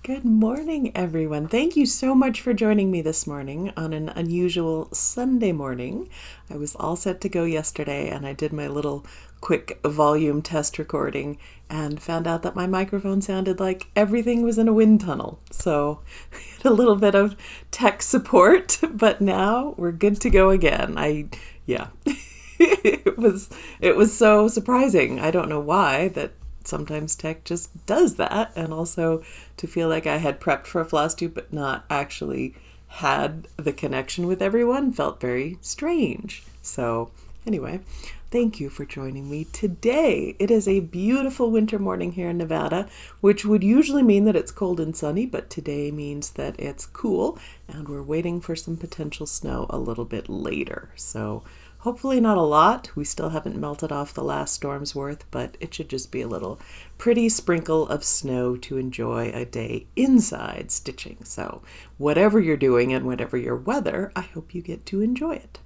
Good morning, everyone. Thank you so much for joining me this morning on an unusual Sunday morning. I was all set to go yesterday and I did my little quick volume test recording and found out that my microphone sounded like everything was in a wind tunnel. So we had a little bit of tech support, but now we're good to go again. It was so surprising. I don't know why that sometimes tech just does that, and also to feel like I had prepped for a Flosstube but not actually had the connection with everyone felt very strange. So anyway, thank you for joining me today. It is a beautiful winter morning here in Nevada, which would usually mean that it's cold and sunny, but today means that it's cool and we're waiting for some potential snow a little bit later. So hopefully not a lot. We still haven't melted off the last storm's worth, but it should just be a little pretty sprinkle of snow to enjoy a day inside stitching. So whatever you're doing and whatever your weather, I hope you get to enjoy it.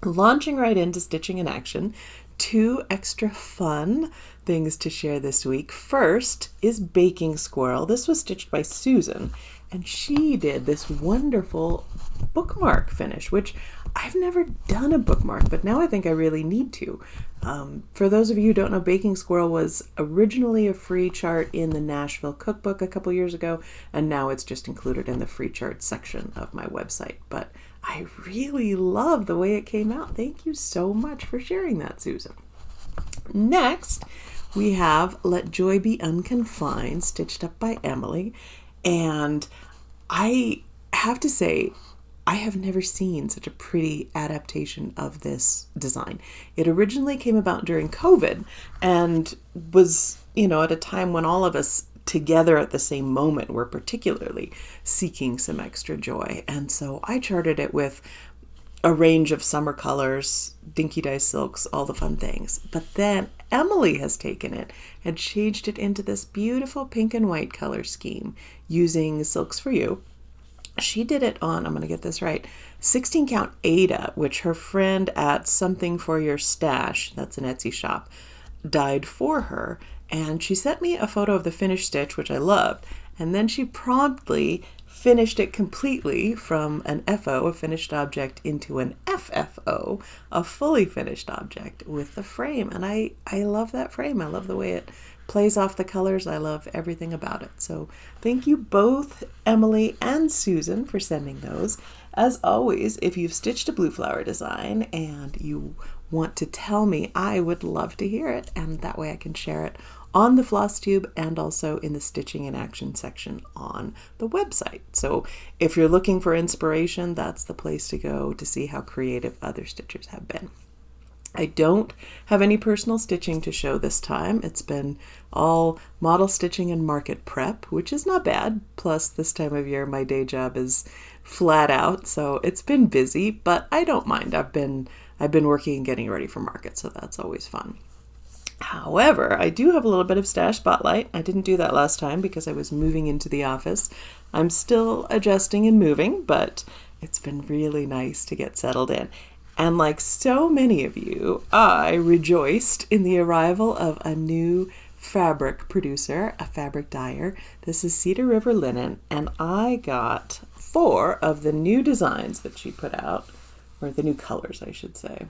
Launching right into stitching in action, 2 extra fun things to share this week. First is Baking Squirrel. This was stitched by Susan, and she did this wonderful bookmark finish, which I've never done a bookmark, but now I think I really need to. For those of you who don't know, Baking Squirrel was originally a free chart in the Nashville cookbook a couple years ago, and now it's just included in the free chart section of my website. But I really love the way it came out. Thank you so much for sharing that, Susan. Next, we have Let Joy Be Unconfined, stitched up by Emily. And I have to say, I have never seen such a pretty adaptation of this design. It originally came about during COVID and was, at a time when all of us together at the same moment were particularly seeking some extra joy. And so I charted it with a range of summer colors, dinky dye silks, all the fun things. But then Emily has taken it and changed it into this beautiful pink and white color scheme using Silks for You. She did it on, I'm going to get this right, 16 count Aida, which her friend at Something for Your Stash, that's an Etsy shop, dyed for her. And she sent me a photo of the finished stitch, which I loved. And then she promptly finished it completely from an FO, a finished object, into an FFO, a fully finished object with the frame. And I love that frame. I love the way it plays off the colors. I love everything about it. So thank you both, Emily and Susan, for sending those. As always, if you've stitched a blue flower design and you want to tell me, I would love to hear it. And that way I can share it on the Flosstube and also in the Stitching in Action section on the website. So if you're looking for inspiration, that's the place to go to see how creative other stitchers have been. I don't have any personal stitching to show this time. It's been all model stitching and market prep, which is not bad. Plus, this time of year, my day job is flat out, so it's been busy, but I don't mind. I've been working and getting ready for market, so that's always fun. However, I do have a little bit of stash spotlight. I didn't do that last time because I was moving into the office. I'm still adjusting and moving, but it's been really nice to get settled in. And like so many of you, I rejoiced in the arrival of a new fabric producer, a fabric dyer. This is Cedar River Linen, and I got 4 of the new designs that she put out, or the new colors, I should say.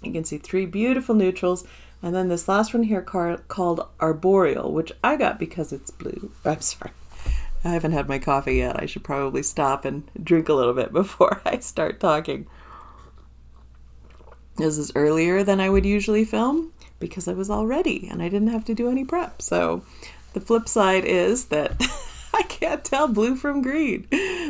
You can see 3 beautiful neutrals, and then this last one here called Arboreal, which I got because it's blue. I'm sorry. I haven't had my coffee yet. I should probably stop and drink a little bit before I start talking. This is earlier than I would usually film because I was all ready and I didn't have to do any prep. So the flip side is that I can't tell blue from green.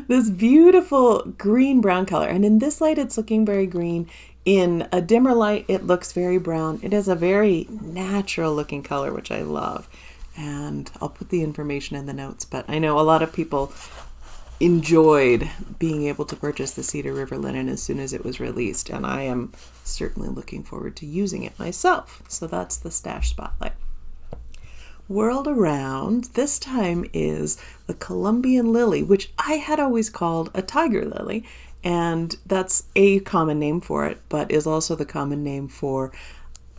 This beautiful green-brown color. And in this light, it's looking very green. In a dimmer light, it looks very brown. It is a very natural looking color, which I love. And I'll put the information in the notes, but I know a lot of people enjoyed being able to purchase the Cedar River Linen as soon as it was released, and I am certainly looking forward to using it myself. So that's the stash spotlight. World Around this time is the Colombian Lily, which I had always called a tiger lily, and that's a common name for it, but is also the common name for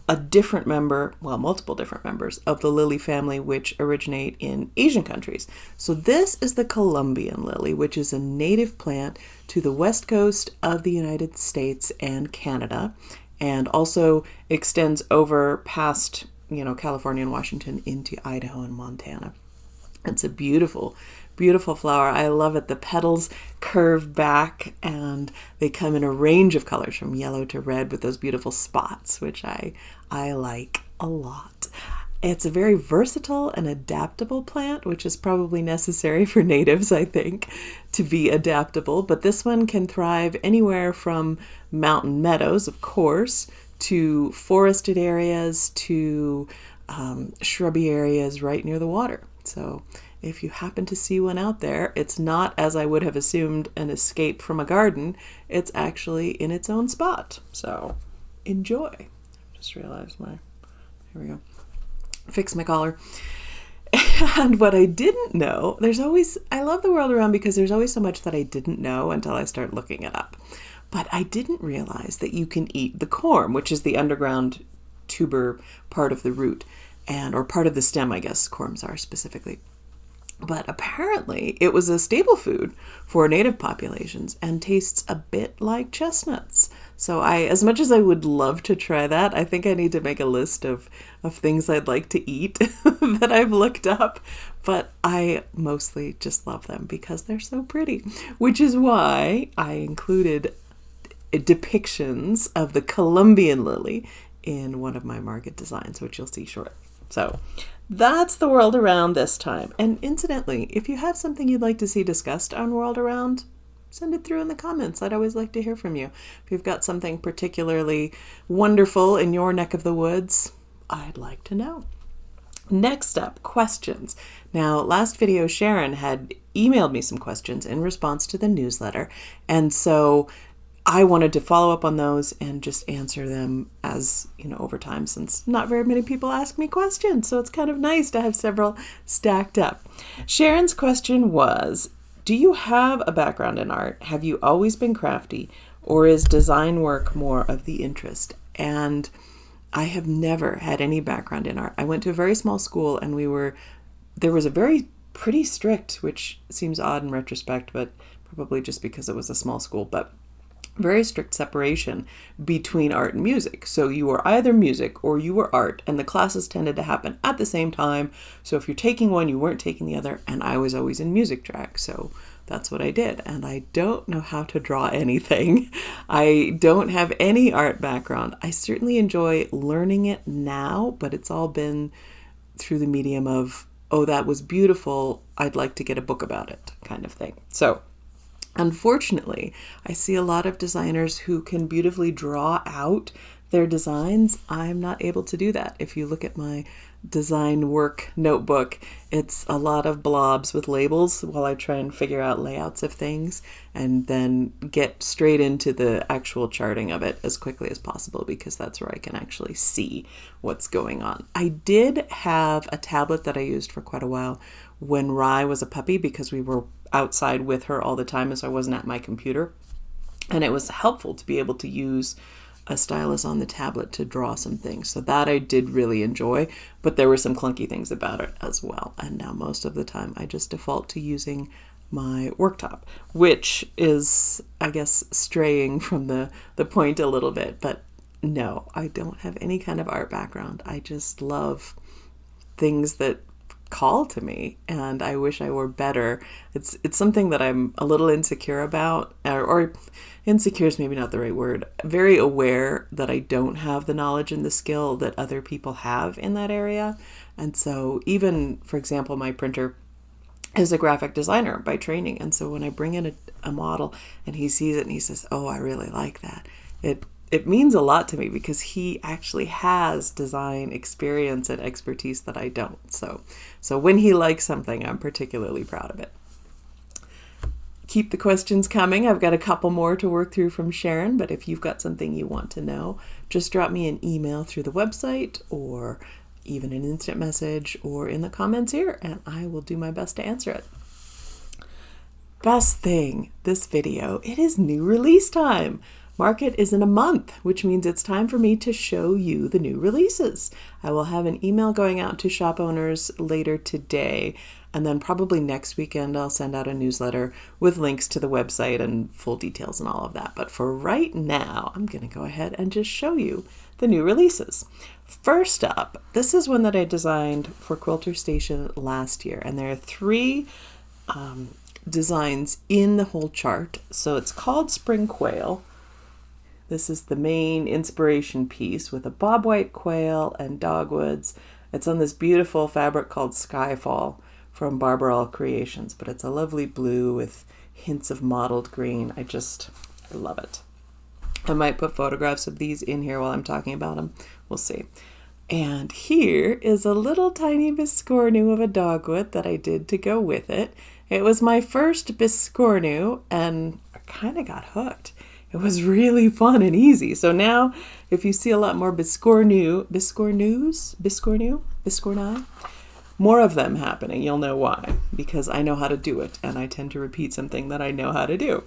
a different member, well, multiple different members of the lily family, which originate in Asian countries. So this is the Colombian lily, which is a native plant to the west coast of the United States and Canada, and also extends over past, California and Washington into Idaho and Montana. It's a beautiful, beautiful flower. I love it. The petals curve back and they come in a range of colors from yellow to red with those beautiful spots, which I like a lot. It's a very versatile and adaptable plant, which is probably necessary for natives, I think, to be adaptable. But this one can thrive anywhere from mountain meadows, of course, to forested areas, to shrubby areas right near the water. So if you happen to see one out there, it's not, as I would have assumed, an escape from a garden. It's actually in its own spot. So enjoy. Just realized here we go. Fix my collar. And what I didn't know, I love the world around because there's always so much that I didn't know until I start looking it up. But I didn't realize that you can eat the corm, which is the underground tuber part of the root, or part of the stem, I guess corms are specifically. But apparently it was a staple food for native populations and tastes a bit like chestnuts. So as much as I would love to try that, I think I need to make a list of things I'd like to eat that I've looked up. But I mostly just love them because they're so pretty, which is why I included depictions of the Colombian lily in one of my market designs, which you'll see shortly. So that's the world around this time. And incidentally, if you have something you'd like to see discussed on World Around, send it through in the comments. I'd always like to hear from you. If you've got something particularly wonderful in your neck of the woods, I'd like to know. Next up, questions. Now, last video, Sharon had emailed me some questions in response to the newsletter. And so I wanted to follow up on those and just answer them as, over time, since not very many people ask me questions. So it's kind of nice to have several stacked up. Sharon's question was, do you have a background in art? Have you always been crafty, or is design work more of the interest? And I have never had any background in art. I went to a very small school and there was a pretty strict, which seems odd in retrospect, but probably just because it was a small school, but very strict separation between art and music. So you were either music or you were art, and the classes tended to happen at the same time. So if you're taking one, you weren't taking the other, and I was always in music track. So that's what I did. And I don't know how to draw anything. I don't have any art background. I certainly enjoy learning it now, but it's all been through the medium of, oh, that was beautiful, I'd like to get a book about it kind of thing. So unfortunately, I see a lot of designers who can beautifully draw out their designs. I'm not able to do that. If you look at my design work notebook, it's a lot of blobs with labels while I try and figure out layouts of things and then get straight into the actual charting of it as quickly as possible, because that's where I can actually see what's going on. I did have a tablet that I used for quite a while when Rye was a puppy, because we were outside with her all the time, so I wasn't at my computer. And it was helpful to be able to use a stylus on the tablet to draw some things. So that I did really enjoy, but there were some clunky things about it as well. And now most of the time I just default to using my worktop, which is, I guess, straying from the point a little bit. But no, I don't have any kind of art background. I just love things that call to me, and I wish I were better. It's something that I'm a little insecure about, or insecure is maybe not the right word. Very aware that I don't have the knowledge and the skill that other people have in that area. And so even, for example, my printer is a graphic designer by training, and so when I bring in a model and he sees it and he says, oh, I really like that, it means a lot to me, because he actually has design experience and expertise that I don't. So when he likes something, I'm particularly proud of it. Keep the questions coming. I've got a couple more to work through from Sharon, but if you've got something you want to know, just drop me an email through the website, or even an instant message, or in the comments here, and I will do my best to answer it. Best thing, this video, it is new release time. Market is in a month, which means it's time for me to show you the new releases. I will have an email going out to shop owners later today, and then probably next weekend I'll send out a newsletter with links to the website and full details and all of that. But for right now, I'm going to go ahead and just show you the new releases. First up, this is one that I designed for Quilter Station last year, and there are three designs in the whole chart. So it's called Spring Quail. This is the main inspiration piece with a bobwhite quail and dogwoods. It's on this beautiful fabric called Skyfall from Barbara Creations, but it's a lovely blue with hints of mottled green. I love it. I might put photographs of these in here while I'm talking about them. We'll see. And here is a little tiny biscornu of a dogwood that I did to go with it. It was my first biscornu, and I kind of got hooked. It was really fun and easy. So now, if you see a lot more biscorni, more of them happening, you'll know why. Because I know how to do it, and I tend to repeat something that I know how to do.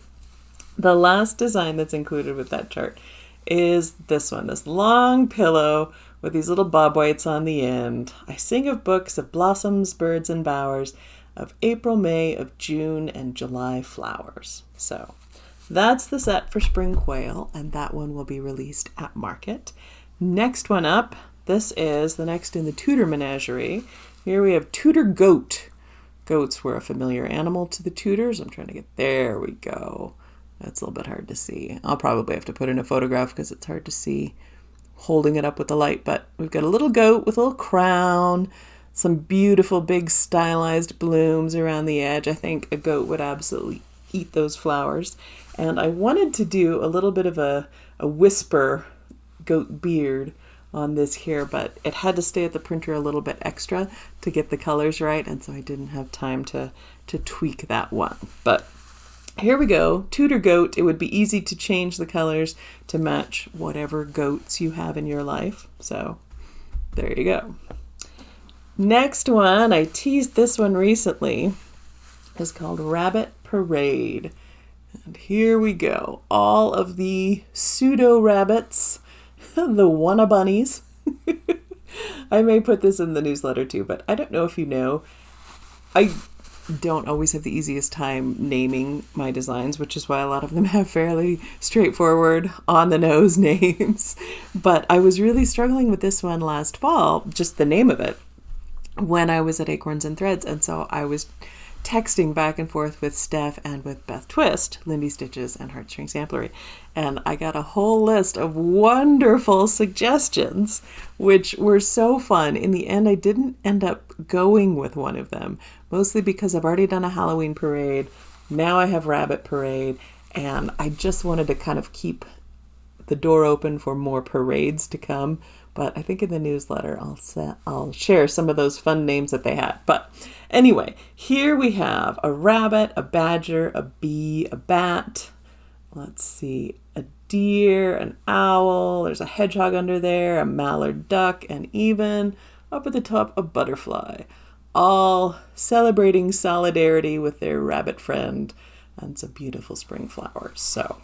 The last design that's included with that chart is this one, this long pillow with these little bobwhites on the end. I sing of books, of blossoms, birds, and bowers, of April, May, of June, and July flowers. So that's the set for Spring Quail, and that one will be released at Market. Next one up, this is the next in the Tudor menagerie. Here we have Tudor Goat. Goats were a familiar animal to the Tudors. I'm trying to get, there we go. That's a little bit hard to see. I'll probably have to put in a photograph because it's hard to see holding it up with the light, but we've got a little goat with a little crown, some beautiful big stylized blooms around the edge. I think a goat would absolutely eat those flowers. And I wanted to do a little bit of a whisper goat beard on this here, but it had to stay at the printer a little bit extra to get the colors right, and so I didn't have time to tweak that one. But here we go, Tudor Goat. It would be easy to change the colors to match whatever goats you have in your life. So there you go. Next one, I teased this one recently, is called Rabbit Parade. And here we go. All of the pseudo rabbits, the wanna bunnies. I may put this in the newsletter too, but I don't know if you know, I don't always have the easiest time naming my designs, which is why a lot of them have fairly straightforward, on-the-nose names. But I was really struggling with this one last fall, just the name of it, when I was at Acorns and Threads. And so I was texting back and forth with Steph and with Beth Twist, Lindy Stitches and Heartstring Samplery, and I got a whole list of wonderful suggestions, which were so fun. In the end, I didn't end up going with one of them, mostly because I've already done a Halloween parade. Now I have Rabbit Parade, and I just wanted to kind of keep the door open for more parades to come. But I think in the newsletter I'll share some of those fun names that they had. But anyway, here we have a rabbit, a badger, a bee, a bat. Let's see, a deer, an owl. There's a hedgehog under there, a mallard duck, and even up at the top, a butterfly. All celebrating solidarity with their rabbit friend and some beautiful spring flowers. So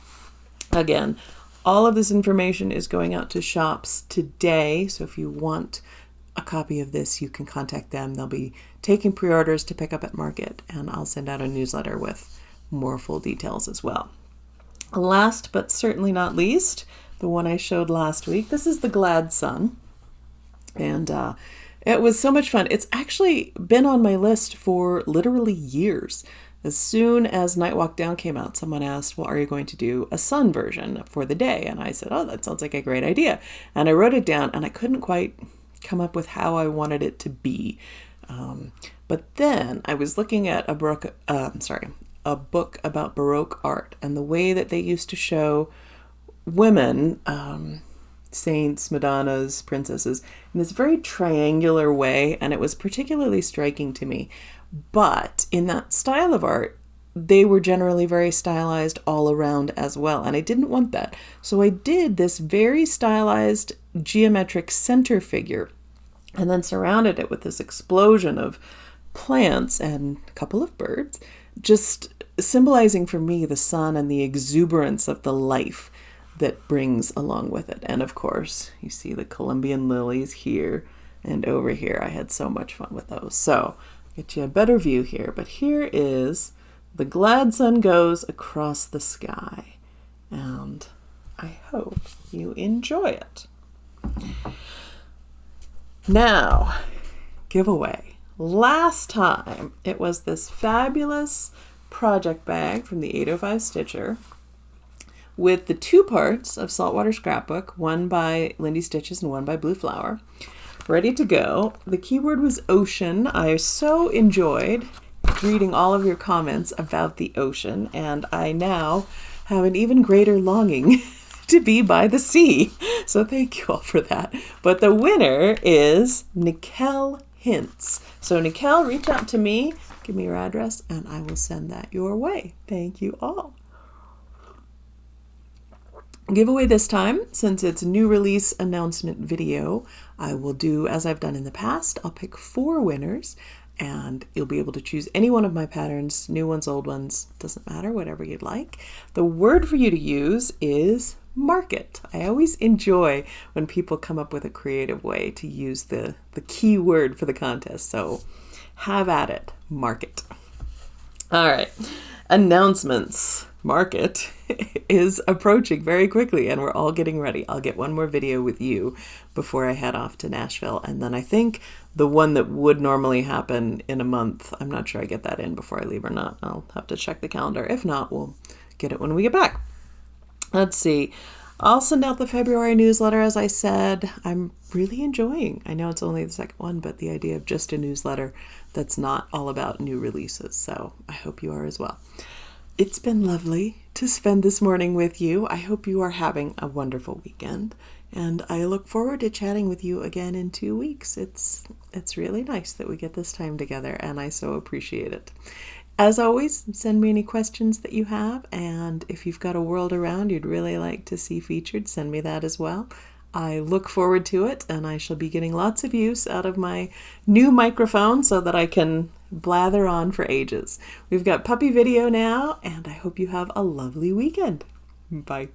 again, all of this information is going out to shops today, so if you want a copy of this, you can contact them. They'll be taking pre-orders to pick up at Market, and I'll send out a newsletter with more full details as well. Last but certainly not least, the one I showed last week. This is the Glad Sun, and it was so much fun. It's actually been on my list for literally years. As soon as Night Walk Down came out, someone asked, well, are you going to do a sun version for the day? And I said, oh, that sounds like a great idea. And I wrote it down, and I couldn't quite come up with how I wanted it to be. But then I was looking at a book about Baroque art and the way that they used to show women, saints, Madonnas, princesses, in this very triangular way, and it was particularly striking to me. But in that style of art, they were generally very stylized all around as well, and I didn't want that. So I did this very stylized geometric center figure and then surrounded it with this explosion of plants and a couple of birds, just symbolizing for me the sun and the exuberance of the life that brings along with it. And of course, you see the Colombian lilies here and over here. I had so much fun with those. So get you a better view here. But here is the glad sun goes across the sky. And I hope you enjoy it. Now, giveaway. Last time, it was this fabulous project bag from the 805 Stitcher with the 2 parts of Saltwater Scrapbook, one by Lindy Stitches and one by Blue Flower, ready to go. The keyword was ocean. I so enjoyed reading all of your comments about the ocean, and I now have an even greater longing to be by the sea. So thank you all for that. But the winner is Nickel Hints. So Nickel, reach out to me, give me your address, and I will send that your way. Thank you all. Giveaway this time, since it's a new release announcement video, I will do as I've done in the past. I'll pick 4 winners, and you'll be able to choose any one of my patterns, new ones, old ones, doesn't matter, whatever you'd like. The word for you to use is market. I always enjoy when people come up with a creative way to use the key word for the contest. So have at it, market. All right, announcements. Market is approaching very quickly and we're all getting ready. I'll get one more video with you before I head off to Nashville. And then I think the one that would normally happen in a month, I'm not sure I get that in before I leave or not. I'll have to check the calendar. If not, we'll get it when we get back. Let's see. I'll send out the February newsletter, as I said. I'm really enjoying. I know it's only the second one, but the idea of just a newsletter that's not all about new releases. So I hope you are as well. It's been lovely to spend this morning with you. I hope you are having a wonderful weekend, and I look forward to chatting with you again in 2 weeks. It's really nice that we get this time together, and I so appreciate it. As always, send me any questions that you have, and if you've got a world around you'd really like to see featured, send me that as well. I look forward to it, and I shall be getting lots of use out of my new microphone so that I can blather on for ages. We've got puppy video now, and I hope you have a lovely weekend. Bye.